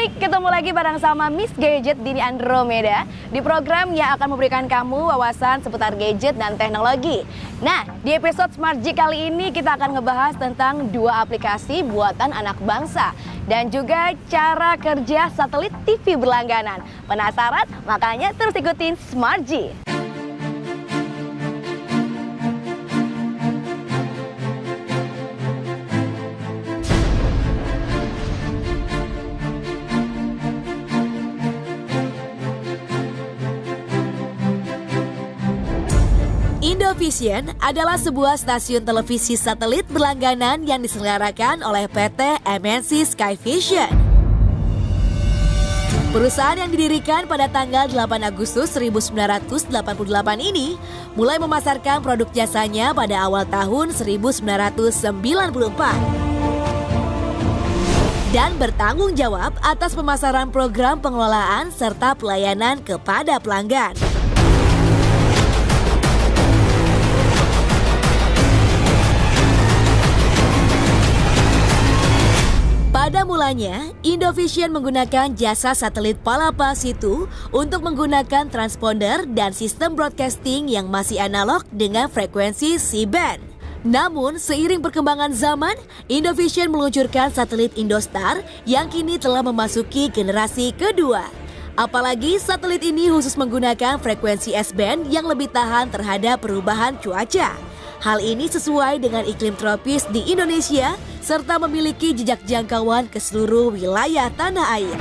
Hai, ketemu lagi bareng sama Miss Gadget Dini Andromeda di program yang akan memberikan kamu wawasan seputar gadget dan teknologi. Nah, di episode Smart G kali ini kita akan ngebahas tentang dua aplikasi buatan anak bangsa dan juga cara kerja satelit TV berlangganan. Penasaran? Makanya terus ikutin Smart G. Indovision adalah sebuah stasiun televisi satelit berlangganan yang diselenggarakan oleh PT MNC Skyvision. Perusahaan yang didirikan pada tanggal 8 Agustus 1988 ini mulai memasarkan produk jasanya pada awal tahun 1994 dan bertanggung jawab atas pemasaran program pengelolaan serta pelayanan kepada pelanggan. Pada mulanya, Indovision menggunakan jasa satelit Palapa Situ untuk menggunakan transponder dan sistem broadcasting yang masih analog dengan frekuensi C-band. Namun, seiring perkembangan zaman, Indovision meluncurkan satelit Indostar yang kini telah memasuki generasi kedua. Apalagi satelit ini khusus menggunakan frekuensi S-band yang lebih tahan terhadap perubahan cuaca. Hal ini sesuai dengan iklim tropis di Indonesia serta memiliki jejak jangkauan ke seluruh wilayah tanah air.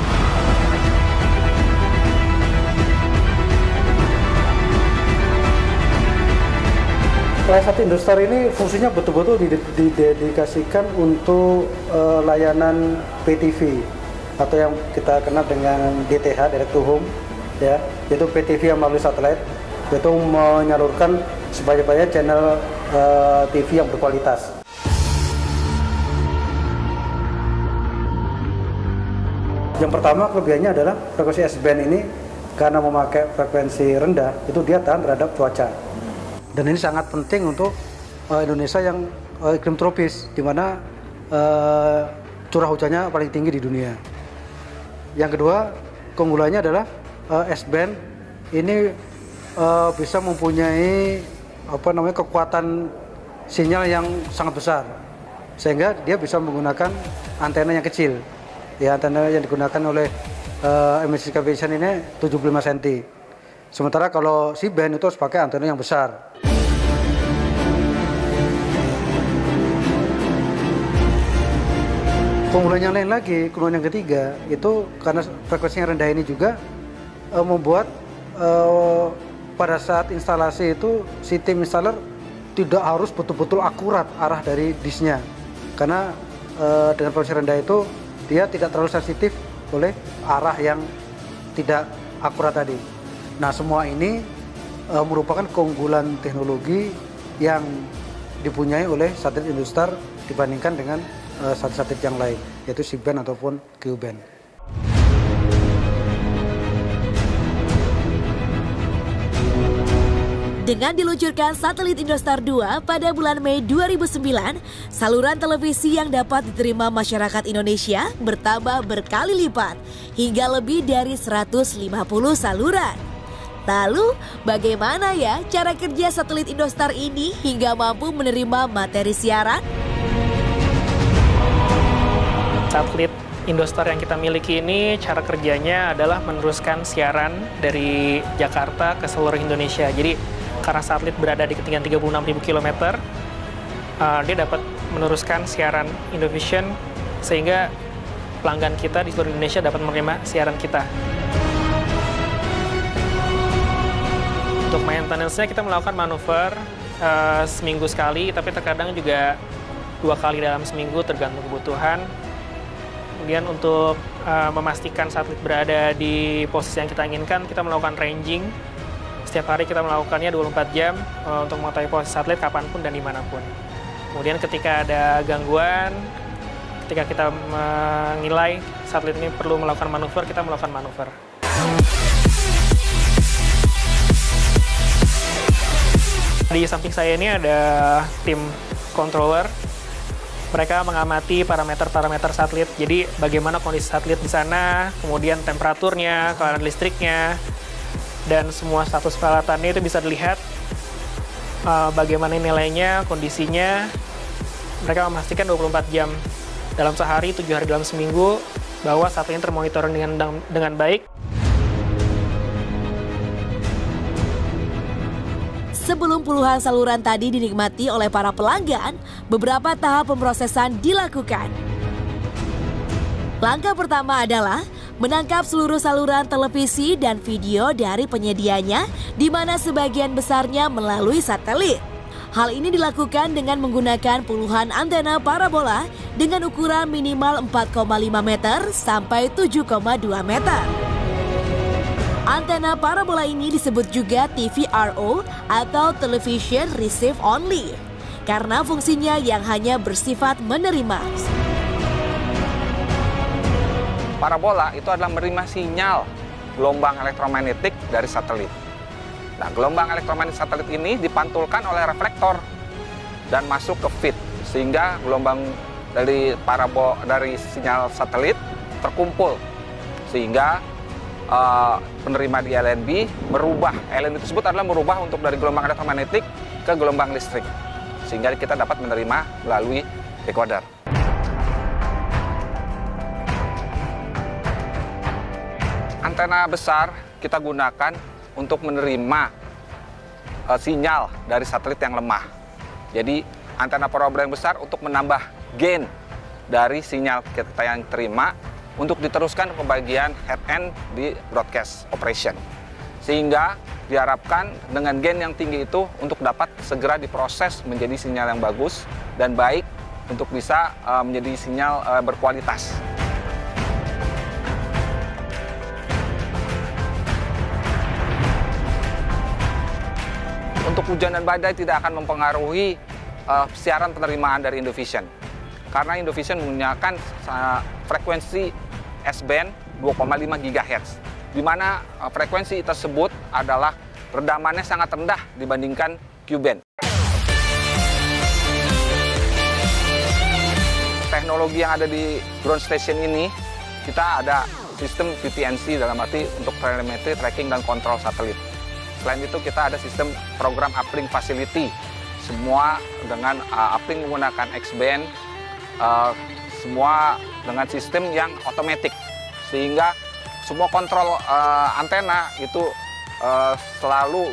Salah satu Indostar ini fungsinya betul-betul didedikasikan untuk layanan PTV atau yang kita kenal dengan DTH, Direct to Home, ya, yaitu PTV yang melalui satelit, yaitu menyalurkan sebanyak-banyak channel TV yang berkualitas. Yang pertama kelebihannya adalah frekuensi S-band ini karena memakai frekuensi rendah itu dia tahan terhadap cuaca. Dan ini sangat penting untuk Indonesia yang iklim tropis di mana curah hujannya paling tinggi di dunia. Yang kedua keunggulannya adalah S-band ini bisa mempunyai kekuatan sinyal yang sangat besar sehingga dia bisa menggunakan antena yang kecil. Ya, antena yang digunakan oleh MNC Skyvision ini 75 cm. Sementara kalau C-band itu harus pakai antena yang besar. Keunggulan yang lain lagi, keunggulan yang ketiga, itu karena frekuensinya rendah ini juga membuat pada saat instalasi itu si tim installer tidak harus betul-betul akurat arah dari disknya. Karena dengan frekuensi rendah itu dia tidak terlalu sensitif oleh arah yang tidak akurat tadi. Nah, semua ini merupakan keunggulan teknologi yang dipunyai oleh satelit Indostar dibandingkan dengan satelit yang lain, yaitu C-band ataupun Q-band. Dengan diluncurkan satelit Indostar 2 pada bulan Mei 2009, saluran televisi yang dapat diterima masyarakat Indonesia bertambah berkali lipat hingga lebih dari 150 saluran. Lalu, bagaimana ya cara kerja satelit Indostar ini hingga mampu menerima materi siaran? Satelit Indostar yang kita miliki ini cara kerjanya adalah meneruskan siaran dari Jakarta ke seluruh Indonesia. Jadi karena satelit berada di ketinggian 36.000 km, dia dapat meneruskan siaran Indovision sehingga pelanggan kita di seluruh Indonesia dapat menerima siaran kita. Untuk maintenance-nya kita melakukan manuver seminggu sekali, tapi terkadang juga 2 kali dalam seminggu tergantung kebutuhan. Kemudian untuk memastikan satelit berada di posisi yang kita inginkan, kita melakukan ranging. Setiap hari kita melakukannya 24 jam untuk mengetahui posisi satelit kapanpun dan dimanapun. Kemudian ketika ada gangguan, ketika kita menilai satelit ini perlu melakukan manuver, kita melakukan manuver. Di samping saya ini ada tim controller Mereka mengamati parameter-parameter satelit, jadi bagaimana kondisi satelit di sana, kemudian temperaturnya, keadaan listriknya, dan semua status peralatannya itu bisa dilihat bagaimana nilainya, kondisinya. Mereka memastikan 24 jam dalam sehari, 7 hari dalam seminggu, bahwa satelit termonitor dengan baik. Sebelum puluhan saluran tadi dinikmati oleh para pelanggan, beberapa tahap pemrosesan dilakukan. Langkah pertama adalah menangkap seluruh saluran televisi dan video dari penyedianya, di mana sebagian besarnya melalui satelit. Hal ini dilakukan dengan menggunakan puluhan antena parabola dengan ukuran minimal 4,5 meter sampai 7,2 meter. Antena parabola ini disebut juga TVRO atau Television Receive Only, karena fungsinya yang hanya bersifat menerima. Parabola itu adalah menerima sinyal gelombang elektromagnetik dari satelit. Nah, gelombang elektromagnetik satelit ini dipantulkan oleh reflektor dan masuk ke feed, sehingga gelombang dari sinyal satelit terkumpul, sehingga penerima di LNB merubah, LNB tersebut adalah merubah untuk dari gelombang elektromagnetik ke gelombang listrik, sehingga kita dapat menerima melalui decoder. Antena besar kita gunakan untuk menerima sinyal dari satelit yang lemah. Jadi antena parabola yang besar untuk menambah gain dari sinyal kita yang terima untuk diteruskan ke bagian head-end di broadcast operation. Sehingga diharapkan dengan gain yang tinggi itu untuk dapat segera diproses menjadi sinyal yang bagus dan baik untuk bisa menjadi sinyal berkualitas. Untuk hujan dan badai tidak akan mempengaruhi siaran penerimaan dari Indovision. Karena Indovision menggunakan frekuensi S-band 2,5 GHz, di mana frekuensi tersebut adalah redamannya sangat rendah dibandingkan Q-band. Teknologi yang ada di ground station ini, kita ada sistem VPNC dalam arti untuk telemetri, tracking, dan kontrol satelit. Selain itu kita ada sistem program uplink facility, semua dengan uplink menggunakan X-band, semua dengan sistem yang otomatis, sehingga semua kontrol antena itu selalu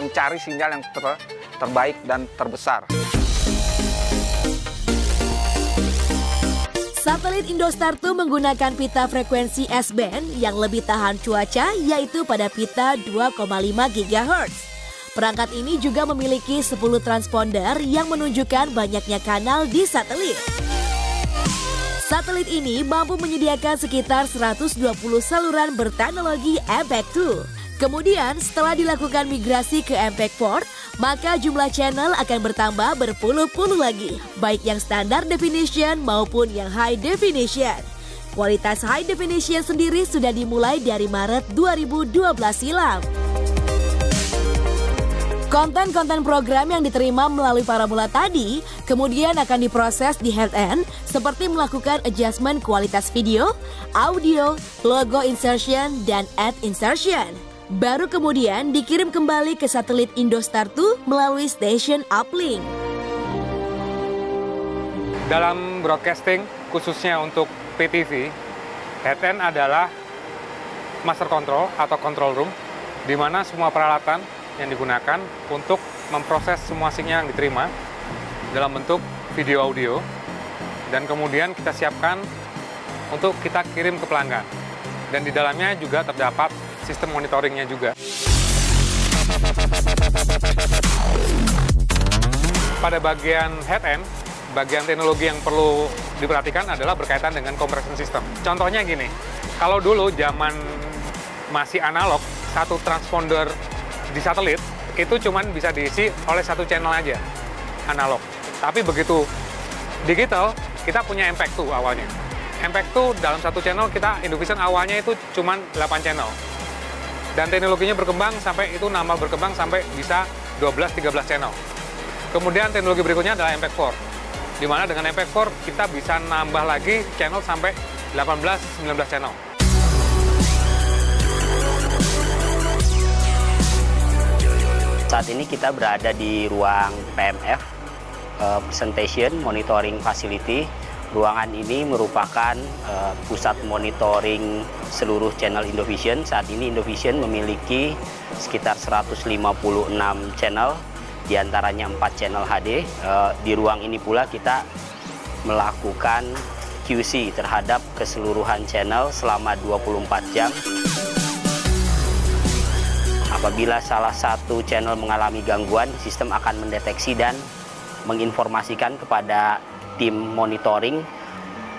mencari sinyal yang terbaik dan terbesar. Satelit Indostar 2 menggunakan pita frekuensi S-band yang lebih tahan cuaca, yaitu pada pita 2,5 GHz. Perangkat ini juga memiliki 10 transponder yang menunjukkan banyaknya kanal di satelit. Satelit ini mampu menyediakan sekitar 120 saluran berteknologi MPEG-2. Kemudian setelah dilakukan migrasi ke MPEG-4, maka jumlah channel akan bertambah berpuluh-puluh lagi, baik yang standar definition maupun yang high definition. Kualitas high definition sendiri sudah dimulai dari Maret 2012 silam. Konten-konten program yang diterima melalui parabola tadi kemudian akan diproses di head-end seperti melakukan adjustment kualitas video, audio, logo insertion, dan ad insertion. Baru kemudian dikirim kembali ke satelit Indostar 2 melalui station uplink. Dalam broadcasting, khususnya untuk PTV, head-end adalah master control atau control room, di mana semua peralatan yang digunakan untuk memproses semua sinyal yang diterima dalam bentuk video audio, dan kemudian kita siapkan untuk kita kirim ke pelanggan. Dan di dalamnya juga terdapat sistem monitoringnya juga. Pada bagian head-end, bagian teknologi yang perlu diperhatikan adalah berkaitan dengan compression system. Contohnya gini, kalau dulu zaman masih analog, satu transponder di satelit itu cuma bisa diisi oleh satu channel aja, analog. Tapi begitu digital, kita punya MPEG-2 awalnya. MPEG-2 dalam satu channel kita, Indovision awalnya itu cuma 8 channel. Dan teknologinya berkembang sampai itu nambah berkembang sampai bisa 12-13 channel. Kemudian teknologi berikutnya adalah MPEG-4. Di mana dengan MPEG-4 kita bisa nambah lagi channel sampai 18-19 channel. Saat ini kita berada di ruang PMF, Presentation Monitoring Facility. Ruangan ini merupakan pusat monitoring seluruh channel Indovision. Saat ini Indovision memiliki sekitar 156 channel, diantaranya 4 channel HD. Di ruang ini pula kita melakukan QC terhadap keseluruhan channel selama 24 jam. Apabila salah satu channel mengalami gangguan, sistem akan mendeteksi dan menginformasikan kepada tim monitoring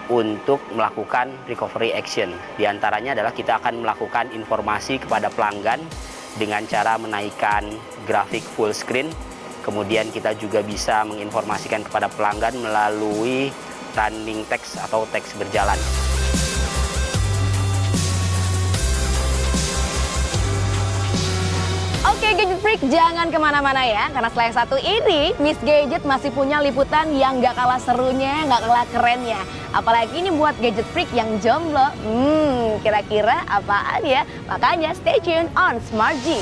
untuk melakukan recovery action. Di antaranya adalah kita akan melakukan informasi kepada pelanggan dengan cara menaikkan grafik full screen. Kemudian kita juga bisa menginformasikan kepada pelanggan melalui running text atau teks berjalan. Oke Gadget Freak, jangan kemana-mana ya, karena selain satu ini, Miss Gadget masih punya liputan yang gak kalah serunya, gak kalah kerennya. Apalagi ini buat Gadget Freak yang jomblo. Kira-kira apaan ya? Makanya stay tune on Smart G.